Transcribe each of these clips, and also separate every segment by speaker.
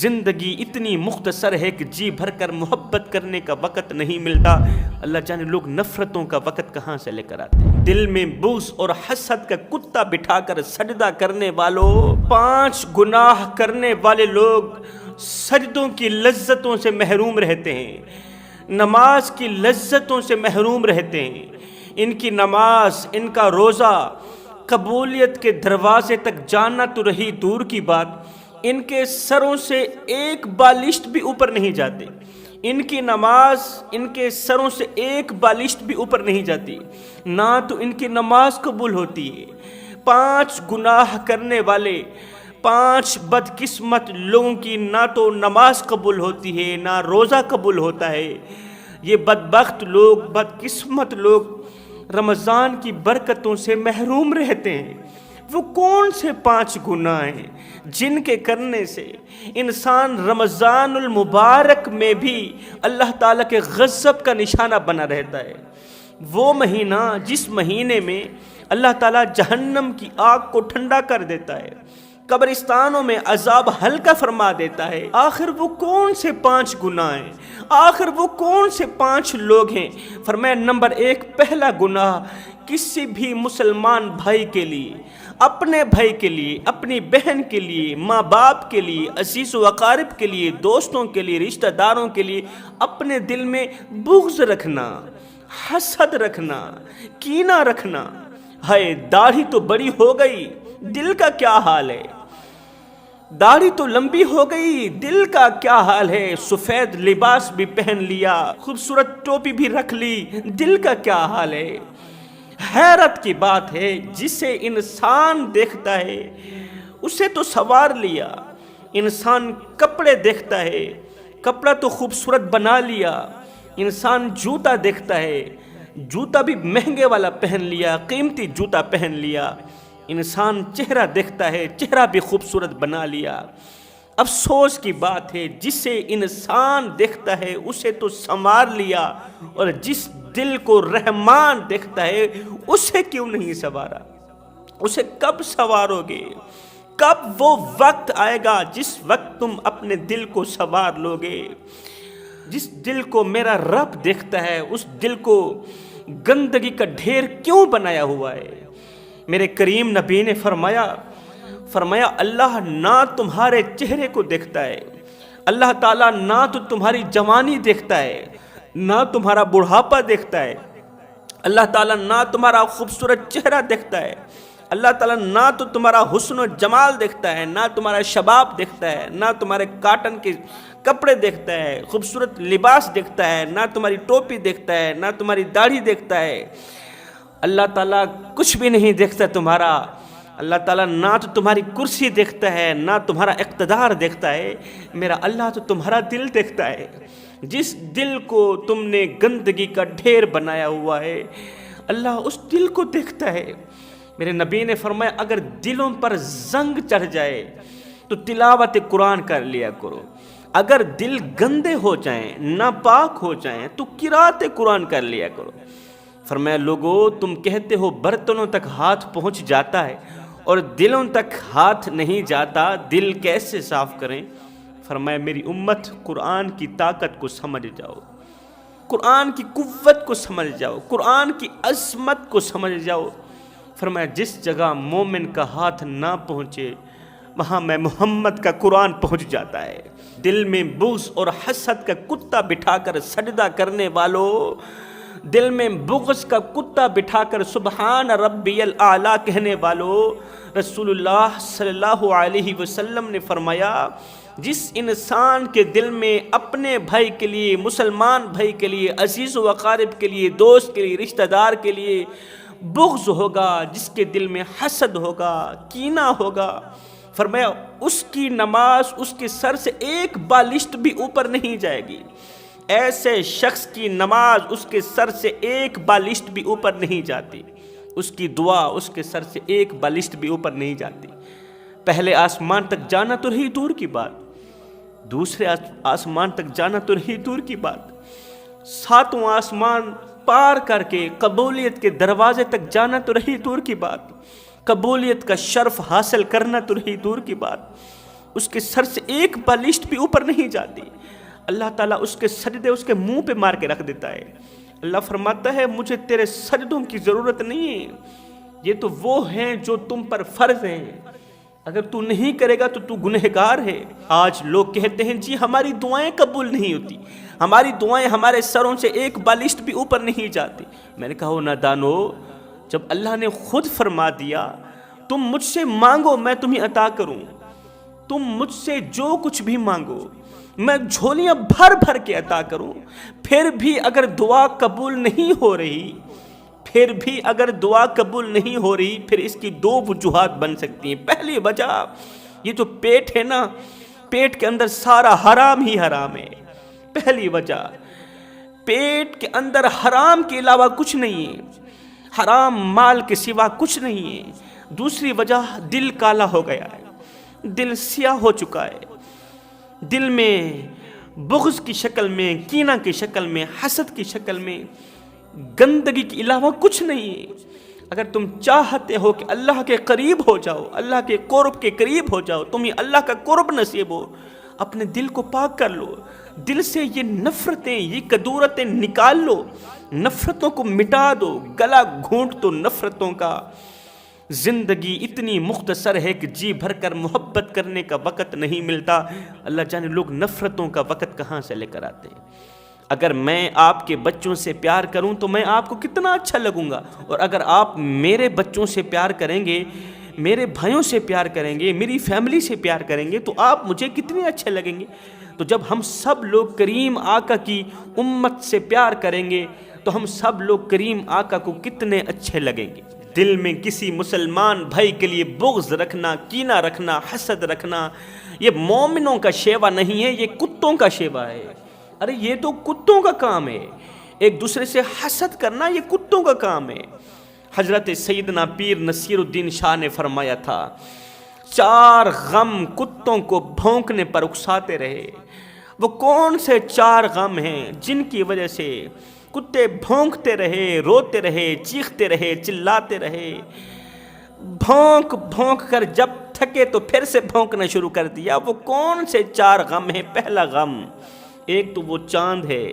Speaker 1: زندگی اتنی مختصر ہے کہ جی بھر کر محبت کرنے کا وقت نہیں ملتا. اللہ جانے لوگ نفرتوں کا وقت کہاں سے لے کر آتے ہیں. دل میں بغض اور حسد کا کتا بٹھا کر سجدہ کرنے والوں، 5 گناہ کرنے والے لوگ سجدوں کی لذتوں سے محروم رہتے ہیں، نماز کی لذتوں سے محروم رہتے ہیں. ان کی نماز، ان کا روزہ قبولیت کے دروازے تک جانا تو رہی دور کی بات، ان کے سروں سے ایک بالشت بھی اوپر نہیں جاتے. ان کی نماز ان کے سروں سے ایک بالشت بھی اوپر نہیں جاتی، نہ تو ان کی نماز قبول ہوتی ہے. 5 گناہ کرنے والے، 5 بدقسمت لوگوں کی نہ تو نماز قبول ہوتی ہے، نہ روزہ قبول ہوتا ہے. یہ بدبخت لوگ، بدقسمت لوگ رمضان کی برکتوں سے محروم رہتے ہیں. وہ کون سے 5 گناہ ہیں جن کے کرنے سے انسان رمضان المبارک میں بھی اللہ تعالیٰ کے غضب کا نشانہ بنا رہتا ہے؟ وہ مہینہ جس مہینے میں اللہ تعالیٰ جہنم کی آگ کو ٹھنڈا کر دیتا ہے، قبرستانوں میں عذاب ہلکا فرما دیتا ہے. آخر وہ کون سے 5 گناہ ہیں؟ آخر وہ کون سے 5 لوگ ہیں؟ فرمایا نمبر 1، پہلا گناہ کسی بھی مسلمان بھائی کے لیے، اپنے بھائی کے لیے، اپنی بہن کے لیے، ماں باپ کے لیے، عزیز و اقارب کے لیے، دوستوں کے لیے، رشتہ داروں کے لیے اپنے دل میں بغض رکھنا، حسد رکھنا، کینہ رکھنا. ہائے داڑھی تو بڑی ہو گئی، دل کا کیا حال ہے؟ داڑھی تو لمبی ہو گئی، دل کا کیا حال ہے؟ سفید لباس بھی پہن لیا، خوبصورت ٹوپی بھی رکھ لی، دل کا کیا حال ہے؟ حیرت کی بات ہے، جسے انسان دیکھتا ہے اسے تو سنوار لیا. انسان کپڑے دیکھتا ہے، کپڑا تو خوبصورت بنا لیا. انسان جوتا دیکھتا ہے، جوتا بھی مہنگے والا پہن لیا، قیمتی جوتا پہن لیا. انسان چہرہ دیکھتا ہے، چہرہ بھی خوبصورت بنا لیا. افسوس کی بات ہے، جسے انسان دیکھتا ہے اسے تو سنوار لیا، اور جس دل کو رحمان دیکھتا ہے اسے کیوں نہیں سنوارا؟ اسے کب سنوارو گے؟ کب وہ وقت آئے گا جس وقت تم اپنے دل کو سنوار لو گے؟ جس دل کو میرا رب دیکھتا ہے اس دل کو گندگی کا ڈھیر کیوں بنایا ہوا ہے؟ میرے کریم نبی نے فرمایا اللہ نہ تمہارے چہرے کو دیکھتا ہے، اللہ تعالیٰ نہ تو تمہاری جوانی دیکھتا ہے، نہ تمہارا بڑھاپا دیکھتا ہے، اللہ تعالیٰ نہ تمہارا خوبصورت چہرہ دیکھتا ہے، اللہ تعالیٰ نہ تو تمہارا حسن و جمال دیکھتا ہے، نہ تمہارا شباب دیکھتا ہے، نہ تمہارے کاٹن کے کپڑے دیکھتا ہے، خوبصورت لباس دیکھتا ہے، نہ تمہاری ٹوپی دیکھتا ہے، نہ تمہاری داڑھی دیکھتا ہے. اللہ تعالیٰ کچھ بھی نہیں دیکھتا تمہارا. اللہ تعالیٰ نہ تو تمہاری کرسی دیکھتا ہے، نہ تمہارا اقتدار دیکھتا ہے. میرا اللہ تو تمہارا دل دیکھتا ہے. جس دل کو تم نے گندگی کا ڈھیر بنایا ہوا ہے اللہ اس دل کو دیکھتا ہے. میرے نبی نے فرمایا اگر دلوں پر زنگ چڑھ جائے تو تلاوت قرآن کر لیا کرو. اگر دل گندے ہو جائیں، ناپاک ہو جائیں تو قرات قرآن کر لیا کرو. فرمایا لوگو تم کہتے ہو برتنوں تک ہاتھ پہنچ جاتا ہے اور دلوں تک ہاتھ نہیں جاتا، دل کیسے صاف کریں؟ فرمایا میری امت قرآن کی طاقت کو سمجھ جاؤ، قرآن کی قوت کو سمجھ جاؤ، قرآن کی عظمت کو سمجھ جاؤ. فرمایا جس جگہ مومن کا ہاتھ نہ پہنچے وہاں میں محمد کا قرآن پہنچ جاتا ہے. دل میں بغض اور حسد کا کتا بٹھا کر سجدہ کرنے والوں، دل میں بغض کا کتا بٹھا کر سبحان ربی الاعلیٰ کہنے والوں، رسول اللہ صلی اللہ علیہ وسلم نے فرمایا جس انسان کے دل میں اپنے بھائی کے لیے، مسلمان بھائی کے لیے، عزیز و اقارب کے لیے، دوست کے لیے، رشتہ دار کے لیے بغض ہوگا، جس کے دل میں حسد ہوگا، کینہ ہوگا، فرمایا اس کی نماز اس کے سر سے ایک بالشت بھی اوپر نہیں جائے گی. ایسے شخص کی نماز اس کے سر سے ایک بالشت بھی اوپر نہیں جاتی، اس کی دعا اس کے سر سے ایک بالشت بھی اوپر نہیں جاتی. پہلے آسمان تک جانا تو رہی دور کی بات، دوسرے آسمان تک جانا تو رہی دور کی بات، 7واں آسمان پار کر کے قبولیت کے دروازے تک جانا تو رہی دور کی بات، قبولیت کا شرف حاصل کرنا تو رہی دور کی بات. اس کے سر سے ایک بالشت بھی اوپر نہیں جاتی، اللہ تعالیٰ اس کے سجدے اس کے منہ پہ مار کے رکھ دیتا ہے۔ اللہ فرماتا ہے مجھے تیرے سجدوں کی ضرورت نہیں ہے، یہ تو وہ ہیں جو تم پر فرض ہیں، اگر تو نہیں کرے گا تو تو گنہگار ہے۔ آج لوگ کہتے ہیں جی ہماری دعائیں قبول نہیں ہوتی، ہماری دعائیں ہمارے سروں سے ایک بالشت بھی اوپر نہیں جاتی۔ میں نے کہا نادانو، جب اللہ نے خود فرما دیا تم مجھ سے مانگو میں تمہیں عطا کروں، تم مجھ سے جو کچھ بھی مانگو میں جھولیاں بھر بھر کے عطا کروں، پھر بھی اگر دعا قبول نہیں ہو رہی، پھر اس کی دو وجوہات بن سکتی ہیں۔ پہلی وجہ یہ جو پیٹ ہے نا، پیٹ کے اندر سارا حرام ہی حرام ہے۔ پہلی وجہ پیٹ کے اندر حرام کے علاوہ کچھ نہیں ہے، حرام مال کے سوا کچھ نہیں ہے۔ دوسری وجہ دل کالا ہو گیا ہے، دل سیاہ ہو چکا ہے، دل میں بغض کی شکل میں، کینہ کی شکل میں، حسد کی شکل میں گندگی کے علاوہ کچھ نہیں ہے۔ اگر تم چاہتے ہو کہ اللہ کے قریب ہو جاؤ، اللہ کے قرب کے قریب ہو جاؤ، تمہیں اللہ کا قرب نصیب ہو، اپنے دل کو پاک کر لو، دل سے یہ نفرتیں، یہ کدورتیں نکال لو، نفرتوں کو مٹا دو، گلا گھونٹ دو نفرتوں کا۔ زندگی اتنی مختصر ہے کہ جی بھر کر محبت کرنے کا وقت نہیں ملتا، اللہ جانے لوگ نفرتوں کا وقت کہاں سے لے کر آتے ہیں۔ اگر میں آپ کے بچوں سے پیار کروں تو میں آپ کو کتنا اچھا لگوں گا، اور اگر آپ میرے بچوں سے پیار کریں گے، میرے بھائیوں سے پیار کریں گے، میری فیملی سے پیار کریں گے تو آپ مجھے کتنے اچھے لگیں گے۔ تو جب ہم سب لوگ کریم آقا کی امت سے پیار کریں گے تو ہم سب لوگ کریم آقا کو کتنے اچھے لگیں گے۔ دل میں کسی مسلمان بھائی کے لیے بغض رکھنا، کینہ رکھنا، حسد رکھنا، یہ مومنوں کا شیوا نہیں ہے، یہ کتوں کا شیوا ہے۔ ارے یہ تو کتوں کا کام ہے، ایک دوسرے سے حسد کرنا یہ کتوں کا کام ہے۔ حضرت سیدنا پیر نصیر الدین شاہ نے فرمایا تھا 4 غم کتوں کو بھونکنے پر اکساتے رہے۔ وہ کون سے 4 غم ہیں جن کی وجہ سے کتے بھونکتے رہے، روتے رہے، چیختے رہے، چلاتے رہے، بھونک بھونک کر جب تھکے تو پھر سے بھونکنا شروع کر دیا؟ وہ کون سے 4 غم ہیں؟ پہلا غم، ایک تو وہ چاند ہے،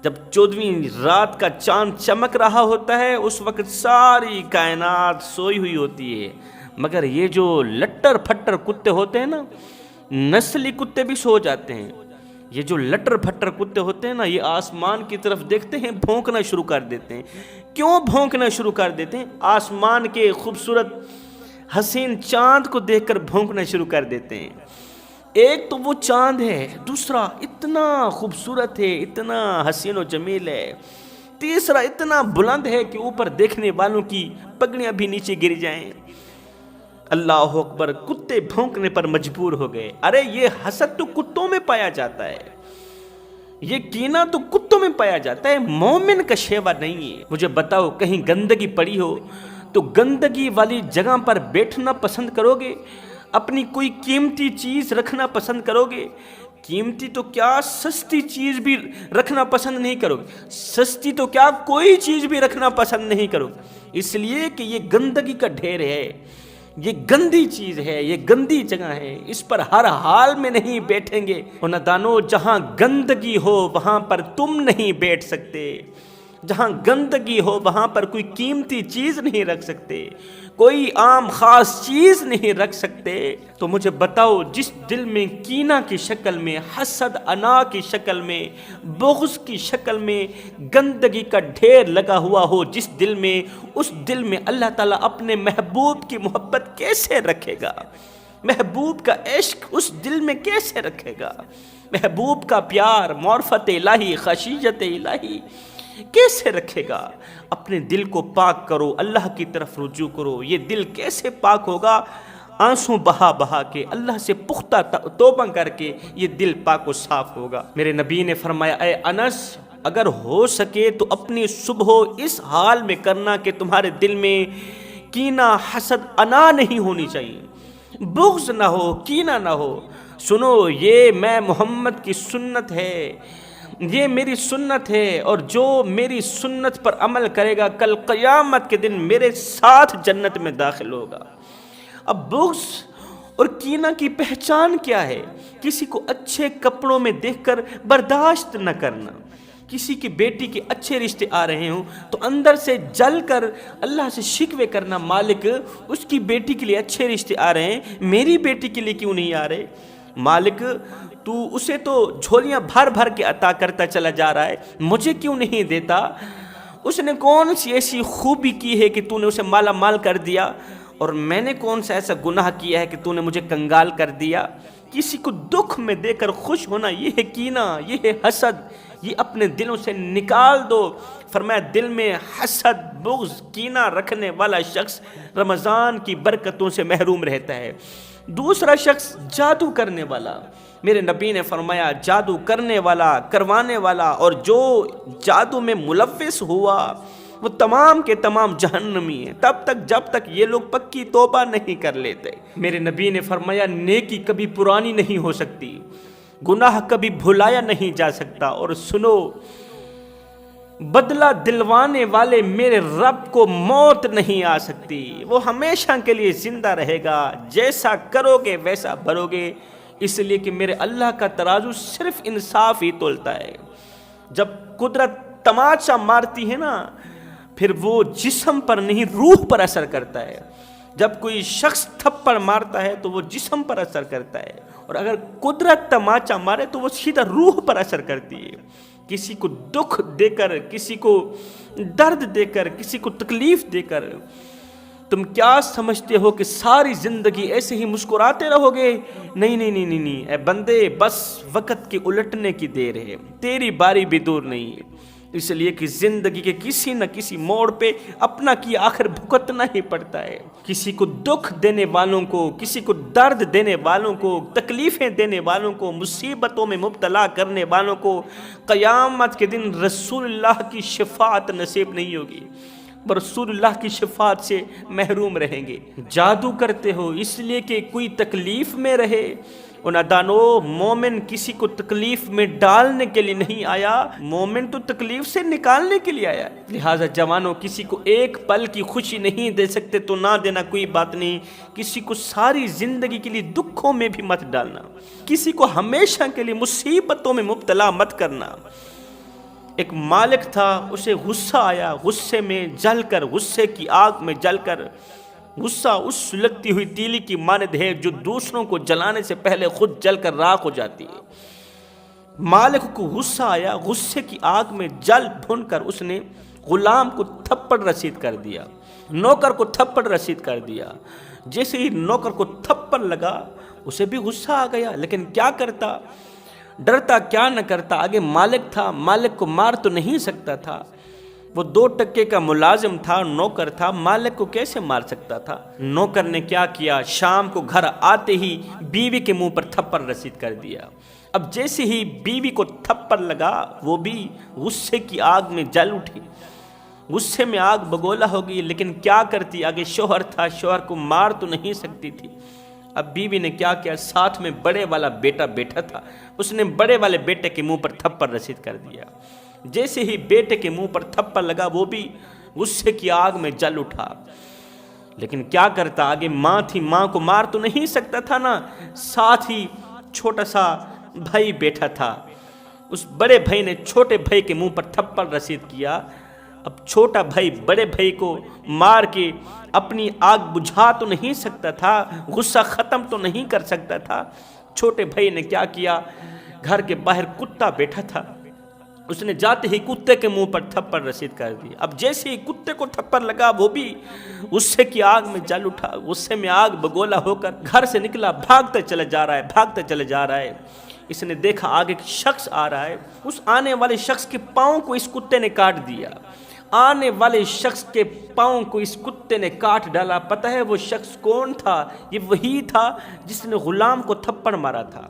Speaker 1: جب 14ویں رات کا چاند چمک رہا ہوتا ہے اس وقت ساری کائنات سوئی ہوئی ہوتی ہے، مگر یہ جو لٹر پھٹر کتے ہوتے ہیں نا، نسلی کتے بھی سو جاتے ہیں، یہ جو لٹر پھٹر کتے ہوتے ہیں نا، یہ آسمان کی طرف دیکھتے ہیں بھونکنا شروع کر دیتے ہیں۔ کیوں بھونکنا شروع کر دیتے ہیں؟ آسمان کے خوبصورت حسین چاند کو دیکھ کر بھونکنا شروع کر دیتے ہیں۔ ایک تو وہ چاند ہے، دوسرا اتنا خوبصورت ہے، اتنا حسین و جمیل ہے، تیسرا اتنا بلند ہے کہ اوپر دیکھنے والوں کی پگڑیاں بھی نیچے گر جائیں۔ اللہ اکبر، کتے بھونکنے پر مجبور ہو گئے۔ ارے یہ حسد تو کتوں میں پایا جاتا ہے، یہ کینہ تو کتوں میں پایا جاتا ہے، مومن کا شیوا نہیں ہے۔ مجھے بتاؤ کہیں گندگی پڑی ہو تو گندگی والی جگہ پر بیٹھنا پسند کرو گے؟ اپنی کوئی قیمتی چیز رکھنا پسند کرو گے؟ قیمتی تو کیا سستی چیز بھی رکھنا پسند نہیں کرو گے، سستی تو کیا کوئی چیز بھی رکھنا پسند نہیں کرو گے، اس لیے کہ یہ گندگی کا ڈھیر ہے، یہ گندی چیز ہے، یہ گندی جگہ ہے، اس پر ہر حال میں نہیں بیٹھیں گے۔ نادانو، جہاں گندگی ہو وہاں پر تم نہیں بیٹھ سکتے، جہاں گندگی ہو وہاں پر کوئی قیمتی چیز نہیں رکھ سکتے، کوئی عام خاص چیز نہیں رکھ سکتے۔ تو مجھے بتاؤ، جس دل میں کینہ کی شکل میں، حسد انا کی شکل میں، بغض کی شکل میں گندگی کا ڈھیر لگا ہوا ہو، جس دل میں، اس دل میں اللہ تعالیٰ اپنے محبوب کی محبت کیسے رکھے گا؟ محبوب کا عشق اس دل میں کیسے رکھے گا؟ محبوب کا پیار، معرفت الہی، خشیت الہی کیسے رکھے گا؟ اپنے دل کو پاک کرو، اللہ کی طرف رجوع کرو۔ یہ دل کیسے پاک ہوگا؟ آنسوں بہا بہا کے، اللہ سے پختہ توبہ کر کے یہ دل پاک و صاف ہوگا۔ میرے نبی نے فرمایا، اے انس، اگر ہو سکے تو اپنی صبح اس حال میں کرنا کہ تمہارے دل میں کینہ، حسد، انا نہیں ہونی چاہیے، بغض نہ ہو، کینہ نہ ہو۔ سنو، یہ میں محمد کی سنت ہے، یہ میری سنت ہے، اور جو میری سنت پر عمل کرے گا کل قیامت کے دن میرے ساتھ جنت میں داخل ہوگا۔ اب بغض اور کینہ کی پہچان کیا ہے؟ کسی کو اچھے کپڑوں میں دیکھ کر برداشت نہ کرنا۔ کسی کی بیٹی کے اچھے رشتے آ رہے ہوں تو اندر سے جل کر اللہ سے شکوے کرنا، مالک اس کی بیٹی کے لیے اچھے رشتے آ رہے ہیں، میری بیٹی کے لیے کیوں نہیں آ رہے؟ مالک تو اسے تو جھولیاں بھر بھر کے عطا کرتا چلا جا رہا ہے، مجھے کیوں نہیں دیتا؟ اس نے کون سی ایسی خوبی کی ہے کہ تو نے اسے مالا مال کر دیا، اور میں نے کون سا ایسا گناہ کیا ہے کہ تو نے مجھے کنگال کر دیا؟ کسی کو دکھ میں دے کر خوش ہونا، یہ ہے کینہ، یہ ہے حسد، یہ اپنے دلوں سے نکال دو۔ فرمایا دل میں حسد، بغض، کینہ رکھنے والا شخص رمضان کی برکتوں سے محروم رہتا ہے۔ دوسرا شخص جادو کرنے والا، میرے نبی نے فرمایا جادو کرنے والا، کروانے والا اور جو جادو میں ملوث ہوا وہ تمام کے تمام جہنمی ہیں، تب تک جب تک یہ لوگ پکی توبہ نہیں کر لیتے۔ میرے نبی نے فرمایا نیکی کبھی پرانی نہیں ہو سکتی، گناہ کبھی بھلایا نہیں جا سکتا، اور سنو بدلہ دلوانے والے میرے رب کو موت نہیں آ سکتی، وہ ہمیشہ کے لیے زندہ رہے گا، جیسا کرو گے ویسا بھرو گے، اس لیے کہ میرے اللہ کا ترازو صرف انصاف ہی تولتا ہے۔ جب قدرت تماچا مارتی ہے نا، پھر وہ جسم پر نہیں روح پر اثر کرتا ہے۔ جب کوئی شخص تھپڑ مارتا ہے تو وہ جسم پر اثر کرتا ہے، اور اگر قدرت تماچا مارے تو وہ سیدھا روح پر اثر کرتی ہے۔ کسی کو دکھ دے کر، کسی کو درد دے کر، کسی کو تکلیف دے کر تم کیا سمجھتے ہو کہ ساری زندگی ایسے ہی مسکراتے رہو گے؟ نہیں نہیں نہیں نہیں نہیں، اے بندے بس وقت کے الٹنے کی دیر ہے، تیری باری بھی دور نہیں ہے، اس لیے کہ زندگی کے کسی نہ کسی موڑ پہ اپنا کی آخر بھگتنا ہی پڑتا ہے۔ کسی کو دکھ دینے والوں کو، کسی کو درد دینے والوں کو، تکلیفیں دینے والوں کو، مصیبتوں میں مبتلا کرنے والوں کو قیامت کے دن رسول اللہ کی شفاعت نصیب نہیں ہوگی، رسول اللہ کی شفاعت سے محروم رہیں گے۔ جادو کرتے ہو اس لیے کہ کوئی تکلیف میں رہے، اور نادانو مومن کسی کو تکلیف میں ڈالنے کے لیے نہیں آیا، مومن تو تکلیف سے نکالنے کے لیے آیا۔ لہٰذا جوانوں، کسی کو ایک پل کی خوشی نہیں دے سکتے تو نہ دینا، کوئی بات نہیں، کسی کو ساری زندگی کے لیے دکھوں میں بھی مت ڈالنا، کسی کو ہمیشہ کے لیے مصیبتوں میں مبتلا مت کرنا۔ ایک مالک تھا، اسے غصہ آیا، غصے میں جل کر، غصے کی آگ میں جل کر، غصہ اس سلگتی ہوئی تیلی کی مانند ہے جو دوسروں کو جلانے سے پہلے خود جل کر راکھ ہو جاتی ہے۔ مالک کو غصہ آیا، غصے کی آگ میں جل بھن کر اس نے غلام کو تھپڑ رسید کر دیا، نوکر کو تھپڑ رسید کر دیا۔ جیسے ہی نوکر کو تھپڑ لگا اسے بھی غصہ آ گیا، لیکن کیا کرتا، ڈرتا کیا نہ کرتا، آگے مالک تھا، مالک کو مار تو نہیں سکتا تھا، وہ 2 ٹکے کا ملازم تھا، نوکر تھا، مالک کو کیسے مار سکتا تھا؟ نوکر نے کیا کیا، شام کو گھر آتے ہی بیوی کے منہ پر تھپڑ رسید کر دیا۔ اب جیسے ہی بیوی کو تھپڑ لگا وہ بھی غصے کی آگ میں جل اٹھی، غصے میں آگ بگولا ہو گئی، لیکن کیا کرتی، آگے شوہر تھا، شوہر کو مار تو نہیں سکتی تھی۔ اب بیوی نے کیا کیا، ساتھ میں بڑے والا بیٹا بیٹھا تھا، اس نے بڑے والے بیٹے کے منہ پر تھپڑ رسید کر دیا۔ جیسے ہی بیٹے کے منہ پر تھپڑ لگا وہ بھی غصے کی آگ میں جل اٹھا، لیکن کیا کرتا، آگے ماں تھی، ماں کو مار تو نہیں سکتا تھا نا، ساتھ ہی چھوٹا سا بھائی بیٹھا تھا، اس بڑے بھائی نے چھوٹے بھائی کے منہ پر تھپڑ رسید کیا۔ اب چھوٹا بھائی بڑے بھائی کو مار کے اپنی آگ بجھا تو نہیں سکتا تھا، غصہ ختم تو نہیں کر سکتا تھا۔ چھوٹے بھائی نے کیا کیا، گھر کے باہر کتا بیٹھا تھا، اس نے جاتے ہی کتے کے منہ پر تھپڑ رسید کر دی۔ اب جیسے ہی کتے کو تھپڑ لگا وہ بھی غصے کی آگ میں جل اٹھا، غصے میں آگ بگولا ہو کر گھر سے نکلا، بھاگتا چلا جا رہا ہے، بھاگتا چلا جا رہا ہے۔ اس نے دیکھا آگے ایک شخص آ رہا ہے، اس آنے والے شخص کے پاؤں کو اس کتے نے کاٹ دیا، آنے والے شخص کے پاؤں کو اس کتے نے کاٹ ڈالا۔ پتہ ہے وہ شخص کون تھا؟ یہ وہی تھا جس نے غلام کو تھپڑ مارا تھا،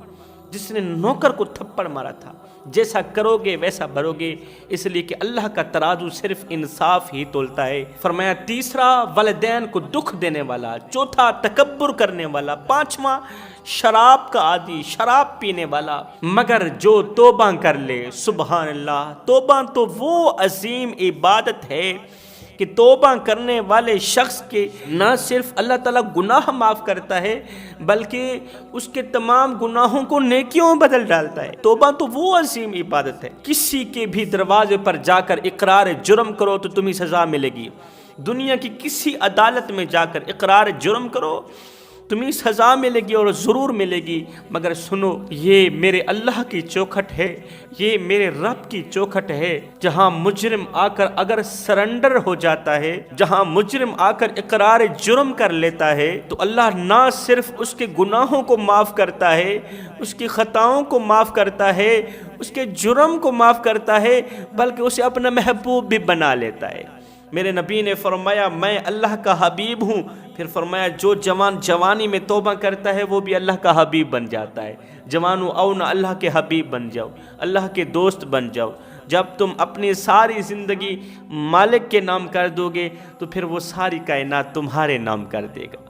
Speaker 1: جس نے نوکر کو تھپڑ مارا تھا۔ جیسا کرو گے ویسا بھرو گے، اس لیے کہ اللہ کا ترازو صرف انصاف ہی تولتا ہے۔ فرمایا تیسرا والدین کو دکھ دینے والا، چوتھا تکبر کرنے والا، پانچواں شراب کا عادی، شراب پینے والا، مگر جو توبہ کر لے، سبحان اللہ، توبہ تو وہ عظیم عبادت ہے کہ توبہ کرنے والے شخص کے نہ صرف اللہ تعالیٰ گناہ معاف کرتا ہے بلکہ اس کے تمام گناہوں کو نیکیوں میں بدل ڈالتا ہے۔ توبہ تو وہ عظیم عبادت ہے، کسی کے بھی دروازے پر جا کر اقرار جرم کرو تو تمہیں سزا ملے گی، دنیا کی کسی عدالت میں جا کر اقرار جرم کرو تمہیں سزا ملے گی اور ضرور ملے گی، مگر سنو یہ میرے اللہ کی چوکھٹ ہے، یہ میرے رب کی چوکھٹ ہے، جہاں مجرم آ کر اگر سرنڈر ہو جاتا ہے، جہاں مجرم آ کر اقرار جرم کر لیتا ہے تو اللہ نہ صرف اس کے گناہوں کو معاف کرتا ہے، اس کی خطاؤں کو معاف کرتا ہے، اس کے جرم کو معاف کرتا ہے، بلکہ اسے اپنا محبوب بھی بنا لیتا ہے۔ میرے نبی نے فرمایا میں اللہ کا حبیب ہوں، پھر فرمایا جو جوان جوانی میں توبہ کرتا ہے وہ بھی اللہ کا حبیب بن جاتا ہے۔ جوانو آؤ نہ اللہ کے حبیب بن جاؤ، اللہ کے دوست بن جاؤ۔ جب تم اپنی ساری زندگی مالک کے نام کر دو گے تو پھر وہ ساری کائنات تمہارے نام کر دے گا۔